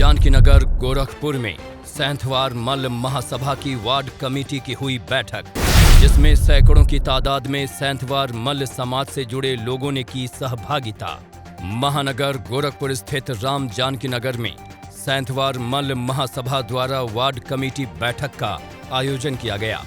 जानकी नगर गोरखपुर में सैंथवार मल्ल महासभा की ward committee की हुई बैठक, जिसमें सैकड़ों की तादाद में सैंथवार मल्ल समाज से जुड़े लोगों ने की सहभागिता। महानगर गोरखपुर स्थित राम जानकी नगर में सैंथवार मल्ल महासभा द्वारा वार्ड कमेटी बैठक का आयोजन किया गया,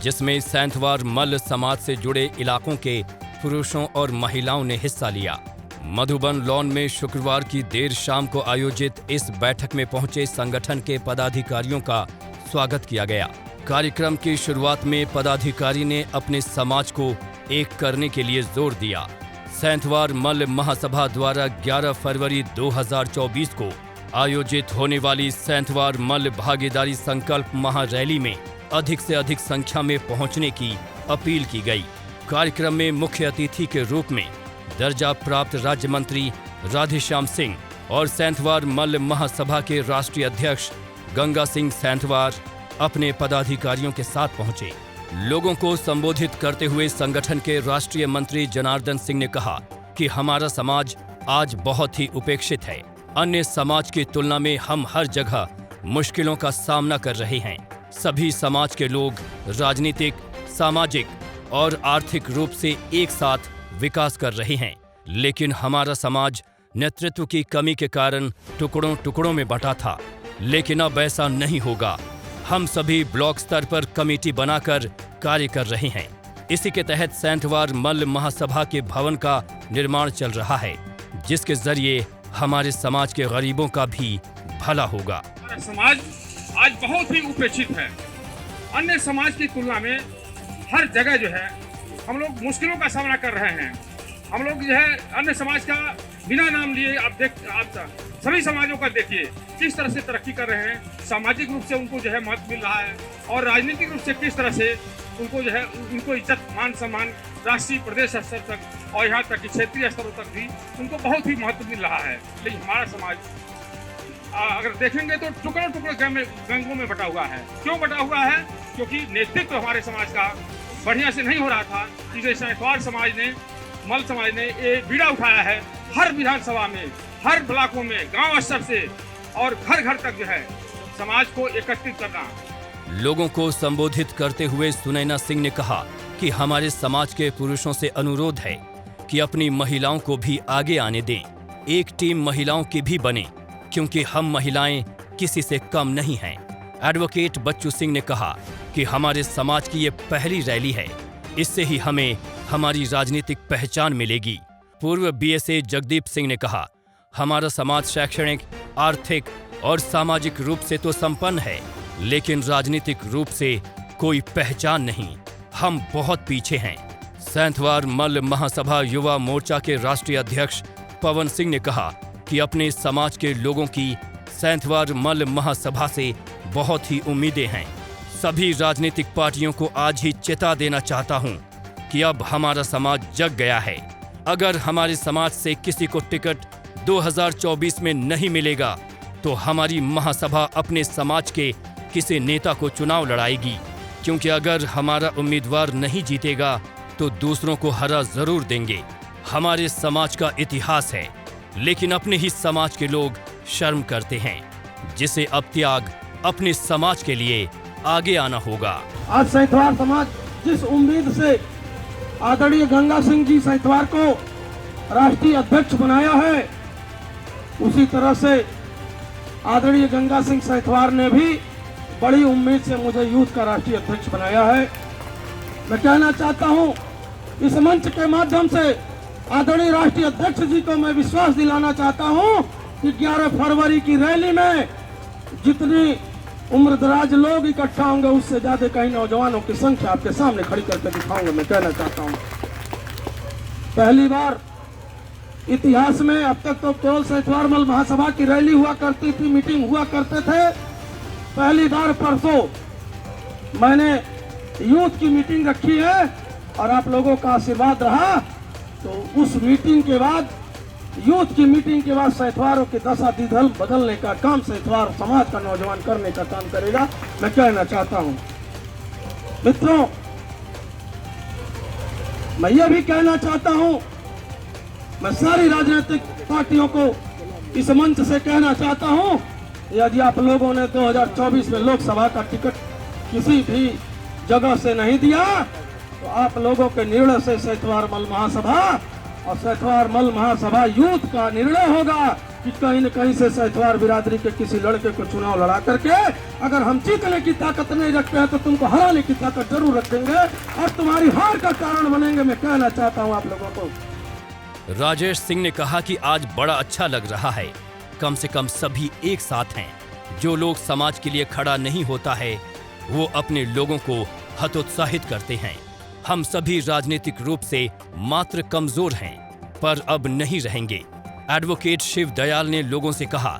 जिसमें सैंथवार मल्ल समाज से जुड़े इलाकों के पुरुषों और महिलाओं ने हिस्सा लिया। मधुबन लॉन में शुक्रवार की देर शाम को आयोजित इस बैठक में पहुंचे संगठन के पदाधिकारियों का स्वागत किया गया। कार्यक्रम की शुरुआत में पदाधिकारी ने अपने समाज को एक करने के लिए जोर दिया। सैंथवार मल्ल महासभा द्वारा 11 फरवरी 2024 को आयोजित होने वाली सैंथवार मल्ल भागीदारी संकल्प महारैली में अधिक से अधिक संख्या में पहुंचने की अपील की गई। कार्यक्रम में मुख्य अतिथि के रूप में दर्जा प्राप्त राज्य मंत्री राधेश्याम सिंह और सैंथवार मल्ल महासभा के राष्ट्रीय अध्यक्ष गंगा सिंह सैंथवार अपने पदाधिकारियों के साथ पहुंचे। लोगों को संबोधित करते हुए संगठन के राष्ट्रीय मंत्री जनार्दन सिंह ने कहा कि हमारा समाज आज बहुत ही उपेक्षित है। अन्य समाज की तुलना में हम हर जगह मुश्किलों का सामना कर रहे हैं। सभी समाज के लोग राजनीतिक, सामाजिक और आर्थिक रूप से एक साथ विकास कर रहे हैं, लेकिन हमारा समाज नेतृत्व की कमी के कारण टुकड़ों टुकड़ों में बंटा था। लेकिन अब ऐसा नहीं होगा। हम सभी ब्लॉक स्तर पर कमेटी बनाकर कार्य कर रहे हैं। इसी के तहत सैंथवार मल्ल महासभा के भवन का निर्माण चल रहा है, जिसके जरिए हमारे समाज के गरीबों का भी भला होगा। समाज आज बहुत ही उपेक्षित है। अन्य समाज की तुलना में हर जगह जो है हम लोग मुश्किलों का सामना कर रहे हैं। हम लोग जो है अन्य समाज का बिना नाम लिए आप सभी समाजों का देखिए किस तरह से तरक्की कर रहे हैं। सामाजिक रूप से उनको जो है महत्व मिल रहा है और राजनीतिक रूप से किस तरह से उनको जो है उनको इज्जत, मान सम्मान राष्ट्रीय, प्रदेश स्तर तक और यहाँ तक कि क्षेत्रीय स्तरों तक भी उनको बहुत ही महत्व मिल रहा है। लेकिन हमारा समाज अगर देखेंगे तो टुकड़ों टुकड़ों गंगों में बटा हुआ है। क्यों बटा हुआ है? क्योंकि नेतृत्व हमारे समाज का बढ़िया से नहीं हो रहा था। इसलिए सैंथवार समाज ने, मल्ल समाज ने ये बीड़ा उठाया है। हर विधानसभा में, हर ब्लॉकों में, गांव स्तर से और घर घर तक जो है समाज को एकत्रित करना। लोगों को संबोधित करते हुए सुनैना सिंह ने कहा कि हमारे समाज के पुरुषों से अनुरोध है कि अपनी महिलाओं को भी आगे आने दें। एक टीम महिलाओं की भी बने, क्योंकि हम महिलाएं किसी से कम नहीं हैं। एडवोकेट बच्चू सिंह ने कहा कि हमारे समाज की ये पहली रैली है, इससे ही हमें हमारी राजनीतिक पहचान मिलेगी। पूर्व बीएसए जगदीप सिंह ने कहा, हमारा समाज शैक्षणिक, आर्थिक और सामाजिक रूप से तो संपन्न है, लेकिन राजनीतिक रूप से कोई पहचान नहीं। हम बहुत पीछे हैं। सैंथवार मल्ल महासभा युवा मोर्चा के राष्ट्रीय अध्यक्ष पवन सिंह ने कहा कि अपने समाज के लोगों की सैंथवार मल्ल महासभा से बहुत ही उम्मीदें हैं। सभी राजनीतिक पार्टियों को आज ही चेता देना चाहता हूं कि अब हमारा समाज जग गया है। अगर हमारे समाज से किसी को टिकट 2024 में नहीं मिलेगा तो हमारी महासभा अपने समाज के किसी नेता को चुनाव लड़ाएगी, क्योंकि अगर हमारा उम्मीदवार नहीं जीतेगा तो दूसरों को हरा जरूर देंगे। हमारे समाज का इतिहास है, लेकिन अपने ही समाज के लोग शर्म करते हैं, जिसे अब त्याग अपने समाज के लिए आगे आना होगा। आज सैंथवार समाज जिस उम्मीद से आदरणीय गंगा सिंह जी सैंथवार को राष्ट्रीय अध्यक्ष बनाया है, उसी तरह से आदरणीय गंगा सिंह सैंथवार ने भी बड़ी उम्मीद से मुझे यूथ का राष्ट्रीय अध्यक्ष बनाया है। मैं कहना चाहता हूं, इस मंच के माध्यम से आदरणीय राष्ट्रीय अध्यक्ष जी को मैं विश्वास दिलाना चाहता हूं कि 11 फरवरी की रैली में जितनी उम्रदराज लोग इकट्ठा होंगे, उससे ज्यादा कई नौजवानों की संख्या आपके सामने खड़ी करके दिखाऊंगा। मैं कहना चाहता हूं, पहली बार इतिहास में, अब तक तो केवल सैंथवार मल्ल महासभा की रैली हुआ करती थी, मीटिंग हुआ करते थे। पहली बार परसों मैंने यूथ की मीटिंग रखी है और आप लोगों का आशीर्वाद रहा, तो उस मीटिंग के बाद, यूथ की मीटिंग के बाद सैंथवारों की दशा दिधल बदलने का काम सैंथवार समाज का नौजवान करने का काम करेगा। मैं कहना चाहता हूं मित्रों, मैं यह भी कहना चाहता हूं, मैं सारी राजनीतिक पार्टियों को इस मंच से कहना चाहता हूं यदि आप लोगों ने 2024 में लोकसभा का टिकट किसी भी जगह से नहीं दिया तो आप लोगों के निर्णय से सैतवार मल महासभा और सैतवार मल महासभा यूथ का निर्णय होगा कि कहीं न कहीं से सैतवार बिरादरी के किसी लड़के को चुनाव लड़ा करके अगर हम जीतने की ताकत नहीं रखते हैं तो तुमको हराने की ताकत जरूर रखेंगे और तुम्हारी हार का कारण बनेंगे। मैं कहना चाहता हूं आप लोगों को। राजेश सिंह ने कहा कि आज बड़ा अच्छा लग रहा है, कम से कम सभी एक साथ हैं। जो लोग समाज के लिए खड़ा नहीं होता है वो अपने लोगों को हतोत्साहित करते हैं। हम सभी राजनीतिक रूप से मात्र कमजोर हैं पर अब नहीं रहेंगे। एडवोकेट शिव दयाल ने लोगों से कहा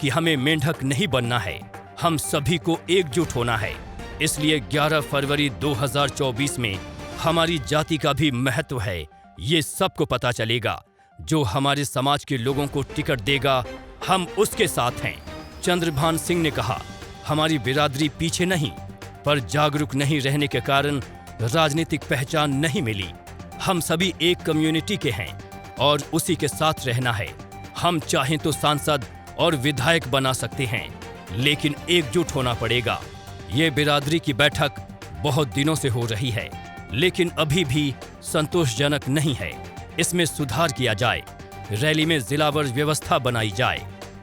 कि हमें मेंढक नहीं बनना है, हम सभी को एकजुट होना है। इसलिए 11 फरवरी 2024 में हमारी जाति का भी महत्व है, ये सबको पता चलेगा। जो हमारे समाज के लोगों को टिकट देगा हम उसके साथ हैं। चंद्रभान सिंह ने कहा, हमारी बिरादरी पीछे नहीं पर जागरूक नहीं रहने के कारण राजनीतिक पहचान नहीं मिली। हम सभी एक कम्युनिटी के हैं और उसी के साथ रहना है। हम चाहें तो सांसद और विधायक बना सकते हैं लेकिन एकजुट होना पड़ेगा। ये बिरादरी की बैठक बहुत दिनों से हो रही है लेकिन अभी भी संतोषजनक नहीं है। इसमें सुधार किया जाए, रैली में जिलावार व्यवस्था बनाई जाए,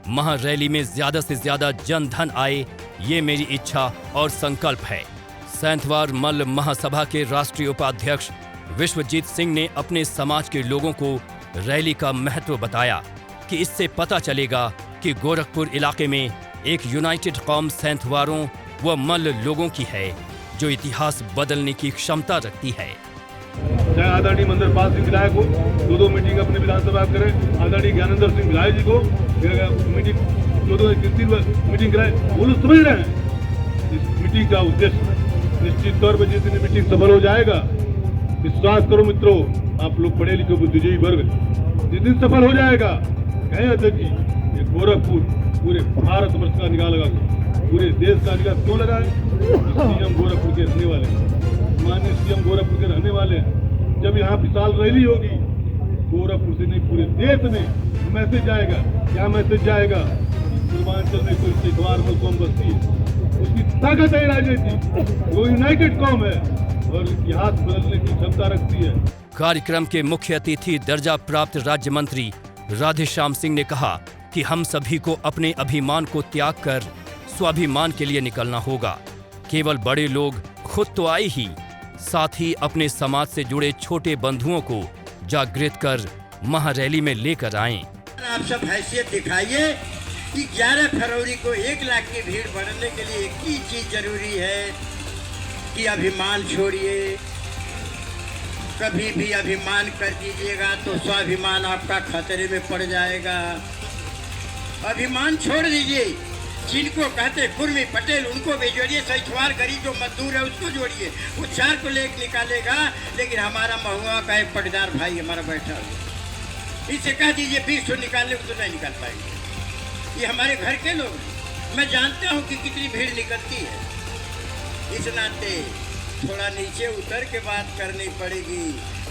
महारैली में ज्यादा से ज्यादा जनधन आए, ये मेरी इच्छा और संकल्प है। सैंथवार मल्ल महासभा के राष्ट्रीय उपाध्यक्ष विश्वजीत सिंह ने अपने समाज के लोगों को रैली का महत्व बताया कि इससे पता चलेगा कि गोरखपुर इलाके में एक यूनाइटेड कौम सैंथवारों व मल्ल लोगों की है जो इतिहास बदलने की क्षमता रखती है। चाहे आदरणीय मंदरपाल सिंह विधायक को दो मीटिंग अपने विधानसभा करें, आदरणीय ज्ञानेंद्र सिंह विधायक जी को मीटिंग तीन मीटिंग कराए, वो लोग समझ रहे हैं इस मीटिंग का उद्देश्य। निश्चित तौर पर जिस दिन मीटिंग सफल हो जाएगा, विश्वास करो मित्रों, आप लोग पढ़े लिखे बुद्धिजीवी वर्ग, जिस दिन सफल हो जाएगा कहें अध्यक्ष जी ये गोरखपुर पूरे भारत वर्ष का निगाह लगा, पूरे देश का निगाह क्यों लगा है? सीएम गोरखपुर के रहने वाले, माननीय सीएम गोरखपुर के रहने वाले। जब यहाँ विशाल रैली होगी गोरखपुर से नहीं पूरे देश में मैसेज जाएगा। क्या मैसेज जाएगा? पूर्वांचल में कोई सैतवार में कौम बसती है, उसकी ताकत है राजनीति, वो यूनाइटेड कौम है और इतिहास बदलने की क्षमता रखती है। कार्यक्रम के मुख्य अतिथि दर्जा प्राप्त राज्य मंत्री राधेश्याम सिंह ने कहा कि हम सभी को अपने अभिमान को त्याग कर स्वाभिमान के लिए निकलना होगा। केवल बड़े लोग खुद तो आए ही, साथ ही अपने समाज से जुड़े छोटे बंधुओं को जागृत कर महारैली में लेकर आएं। आप सब हैसियत दिखाइए कि 11 फरवरी को 1 लाख की भीड़ बढ़ने के लिए एक ही चीज जरूरी है कि अभिमान छोड़िए। कभी भी अभिमान कर दीजिएगा तो स्वाभिमान आपका खतरे में पड़ जाएगा। अभिमान छोड़ दीजिए। जिनको कहते कुर्मी पटेल उनको भी जोड़िए, सैतवार गरीब जो मजदूर है उसको जोड़िए, वो 4 को लेकर निकालेगा। लेकिन हमारा महुआ का एक पटदार भाई हमारा बैठा हुआ, इससे कह दीजिए 20 निकालने को तो नहीं निकाल पाएंगे। ये हमारे घर के लोग, मैं जानता हूँ कि कितनी भीड़ निकलती है। इस नाते थोड़ा नीचे उतर के बात करनी पड़ेगी।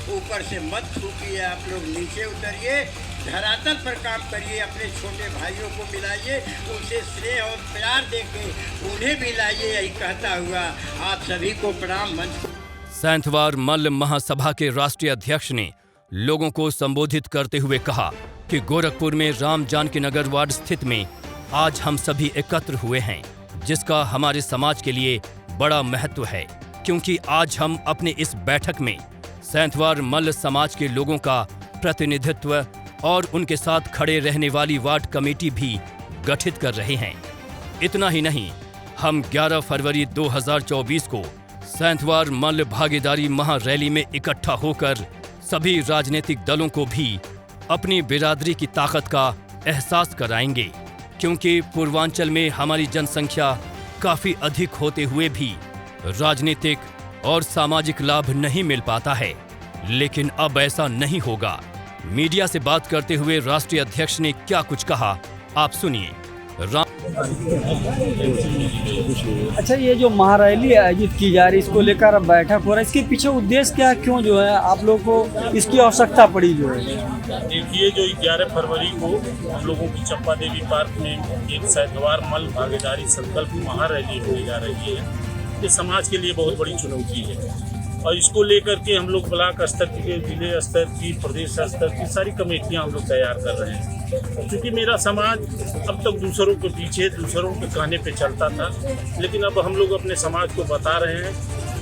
ऊपर से मत थूकिए, आप लोग नीचे उतरिए, धरातल पर काम करिए, अपने छोटे भाइयों को मिलाइए, उनसे स्नेह और प्यार देके उन्हें भी लाइए। यही कहता हुआ आप सभी को प्रणाम। मंच सैंथवार मल्ल महासभा के राष्ट्रीय अध्यक्ष ने लोगों को संबोधित करते हुए कहा कि गोरखपुर में राम जानकी नगर वार्ड स्थित में आज हम सभी एकत्र हुए हैं, जिसका हमारे समाज के लिए बड़ा महत्व है, क्योंकि आज हम अपने इस बैठक में सैंथवार मल्ल समाज के लोगों का प्रतिनिधित्व और उनके साथ खड़े रहने वाली वार्ड कमेटी भी गठित कर रहे हैं। इतना ही नहीं, हम 11 फरवरी 2024 को सैंथवार मल्ल भागीदारी महारैली में इकट्ठा होकर सभी राजनीतिक दलों को भी अपनी बिरादरी की ताकत का एहसास कराएंगे, क्योंकि पूर्वांचल में हमारी जनसंख्या काफी अधिक होते हुए भी राजनीतिक और सामाजिक लाभ नहीं मिल पाता है। लेकिन अब ऐसा नहीं होगा। मीडिया से बात करते हुए राष्ट्रीय अध्यक्ष ने क्या कुछ कहा, आप सुनिए। अच्छा, ये जो महारैली आयोजित की जा रही है, इसको लेकर अब बैठक हो रहा है, इसके पीछे उद्देश्य क्या है? क्यों जो है आप लोग को इसकी आवश्यकता पड़ी जो है? देखिए, जो 11 फरवरी को हम लोगों की चंपा देवी पार्क में एक सैंथवार मल भागीदारी संकल्प महारैली होने जा रही है। ये समाज के लिए बहुत बड़ी चुनौती है और इसको लेकर के हम लोग ब्लॉक स्तर की, जिले स्तर की, प्रदेश स्तर की सारी कमेटियां हम लोग तैयार कर रहे हैं। क्योंकि मेरा समाज अब तक दूसरों के पीछे, दूसरों के कहने पे चलता था, लेकिन अब हम लोग अपने समाज को बता रहे हैं,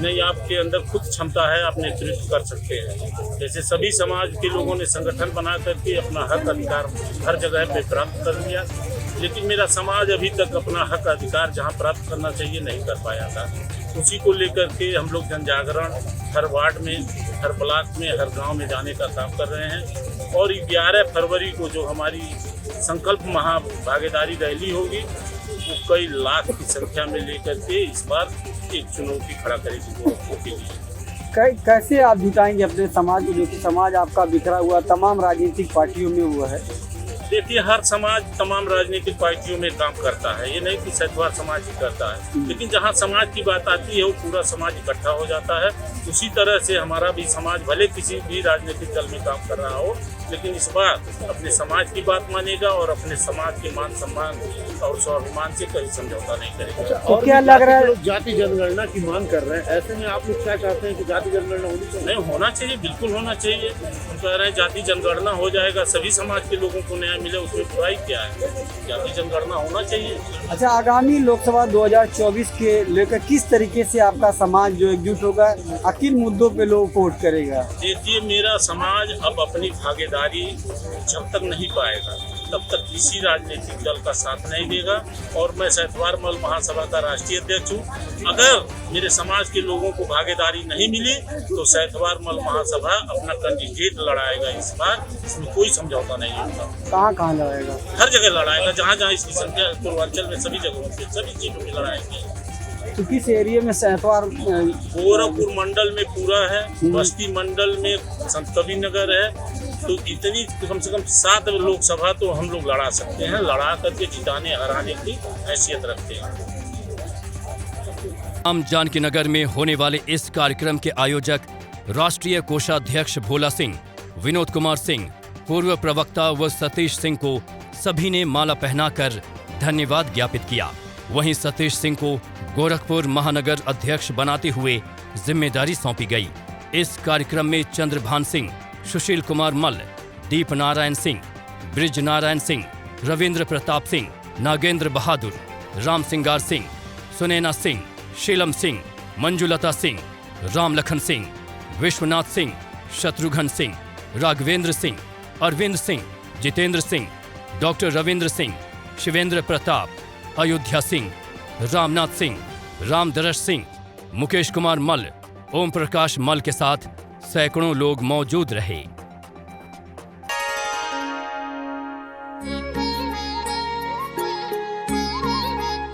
नहीं, आपके अंदर खुद क्षमता है, आप नेतृत्व कर सकते हैं। जैसे सभी समाज के लोगों ने संगठन बना करके अपना हक अधिकार हर जगह पे प्राप्त कर लिया, लेकिन मेरा समाज अभी तक अपना हक अधिकार जहाँ प्राप्त करना चाहिए नहीं कर पाया था। उसी को लेकर के हम लोग जन जागरण हर वार्ड में, हर ब्लॉक में, हर गांव में जाने का काम कर रहे हैं और 11 फरवरी को जो हमारी संकल्प महा भागीदारी रैली होगी वो कई लाख की संख्या में लेकर के इस बार एक चुनौती खड़ा करेगी गोरखपुर के लिए। कैसे आप जुटाएंगे अपने समाज को, जो कि समाज आपका बिखरा हुआ तमाम राजनीतिक पार्टियों में हुआ है? देखिए, हर समाज तमाम राजनीतिक पार्टियों में काम करता है, ये नहीं कि सैंथवार समाज ही करता है, लेकिन जहाँ समाज की बात आती है वो पूरा समाज इकट्ठा हो जाता है। उसी तरह से हमारा भी समाज भले किसी भी राजनीतिक दल में काम कर रहा हो, लेकिन इस बार अपने समाज की बात मानेगा और अपने समाज के मान सम्मान और स्वाभिमान से कहीं समझौता नहीं करेगा। तो क्या लग रहा है? जाति जनगणना की मांग कर रहे हैं, ऐसे में आप लोग क्या चाहते हैं कि जाति जनगणना होनी चाहिए? नहीं, होना चाहिए, बिल्कुल होना चाहिए। हम कह रहे हैं जाति जनगणना हो जाएगा, सभी समाज के लोगों को न्याय मिले, उसमें बुराई क्या है? जाति जनगणना होना चाहिए। अच्छा, आगामी लोकसभा 2024 के लेकर किस तरीके से आपका समाज जो एकजुट होगा, किन मुद्दों पे लोग वोट करेगा? देखिए, मेरा समाज अब अपनी भागीदारी जब तक नहीं पाएगा तब तक किसी राजनीतिक दल का साथ नहीं देगा और मैं सैंथवार मल महासभा का राष्ट्रीय अध्यक्ष हूँ। अगर मेरे समाज के लोगों को भागीदारी नहीं मिली तो सैंथवार मल महासभा अपना कैंडिडेट लड़ाएगा इस बार, इसमें कोई समझौता नहीं होगा। कहाँ लड़ाएगा? हर जगह लड़ाएगा, जहाँ जहाँ इसकी संख्या पूर्वांचल में सभी जगहों पे, सभी चीजों में लड़ाएंगे। तो किस एरिया में सैंथवार? गोरखपुर मंडल में पूरा है, बस्ती मंडल में संत कबीर नगर है, तो इतनी कम से कम 7 लोकसभा तो हम लोग लड़ा सकते हैं, लड़ा करके जिताने हराने की हैसियत रखते हैं। हम जानकी नगर में होने वाले इस कार्यक्रम के आयोजक राष्ट्रीय कोषाध्यक्ष भोला सिंह, विनोद कुमार सिंह, पूर्व प्रवक्ता व सतीश सिंह को सभी ने माला पहनाकर धन्यवाद ज्ञापित किया। वहीं सतीश सिंह को गोरखपुर महानगर अध्यक्ष बनाते हुए जिम्मेदारी सौंपी गई। इस कार्यक्रम में चंद्रभान सिंह, सुशील कुमार मल्ल, दीप नारायण सिंह, ब्रिज नारायण सिंह, रविंद्र प्रताप सिंह, नागेंद्र बहादुर, राम सिंगार सिंह, सुनैना सिंह, शीलम सिंह, मंजुलता सिंह, रामलखन सिंह, विश्वनाथ सिंह, शत्रुघ्न सिंह, राघवेंद्र सिंह, अरविंद सिंह, जितेंद्र सिंह, डॉक्टर रविंद्र सिंह, शिवेंद्र प्रताप, अयोध्या सिंह, रामनाथ सिंह, रामदरश सिंह, मुकेश कुमार मल्ल, ओम प्रकाश मल्ल के साथ सैकड़ों लोग मौजूद रहे।